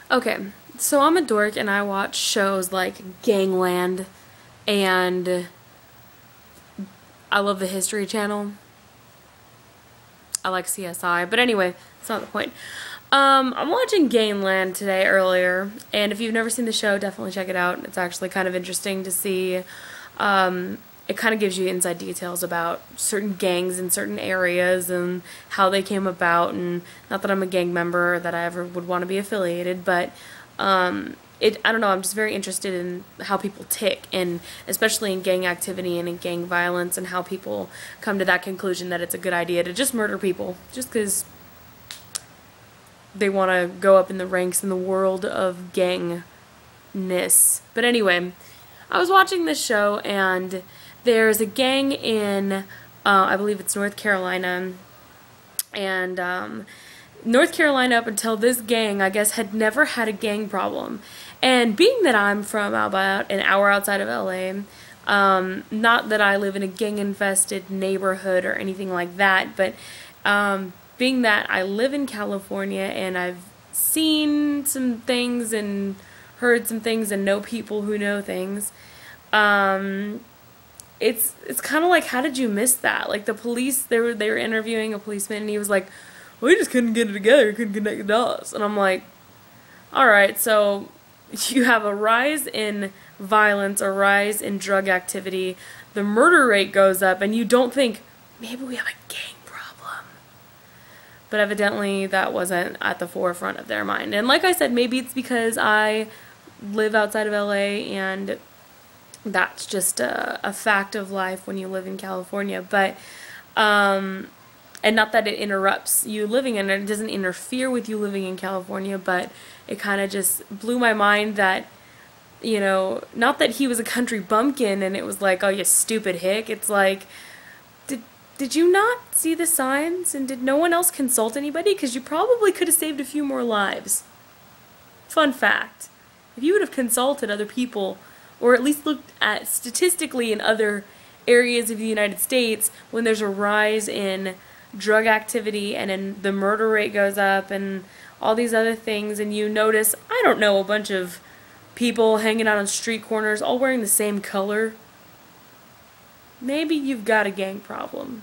Okay, so I'm a dork and I watch shows like Gangland and I love the History Channel. I like CSI, but anyway, that's not the point. I'm watching Gangland today earlier, and if you've never seen the show, definitely check it out. It's actually kind of interesting to see. It kind of gives you inside details about certain gangs in certain areas and how they came about, and not that I'm a gang member or that I ever would want to be affiliated, but I don't know, I'm just very interested in how people tick, and especially in gang activity and in gang violence, and how people come to that conclusion that it's a good idea to just murder people just because they want to go up in the ranks in the world of gangness. But anyway, I was watching this show, and there's a gang in, I believe it's North Carolina, and North Carolina, up until this gang, I guess, had never had a gang problem. And being that I'm from about an hour outside of LA, not that I live in a gang-infested neighborhood or anything like that, but being that I live in California and I've seen some things and heard some things and know people who know things, it's kind of like, how did you miss that? Like, the police, they were interviewing a policeman, and he was like, we just couldn't get it together, couldn't connect the dots. And I'm like, alright, so you have a rise in violence, a rise in drug activity, the murder rate goes up, and you don't think, maybe we have a gang problem. But evidently that wasn't at the forefront of their mind. And like I said, maybe it's because I live outside of LA, and that's just a fact of life when you live in California. But, and not that it interrupts you living in it, it doesn't interfere with you living in California, but it kind of just blew my mind that, you know, not that he was a country bumpkin and it was like, oh, you stupid hick. It's like, did you not see the signs, and did no one else consult anybody? Because you probably could have saved a few more lives. Fun fact. If you would have consulted other people, or at least looked at statistically in other areas of the United States, when there's a rise in drug activity and then the murder rate goes up and all these other things, and you notice, I don't know, a bunch of people hanging out on street corners all wearing the same color, maybe you've got a gang problem.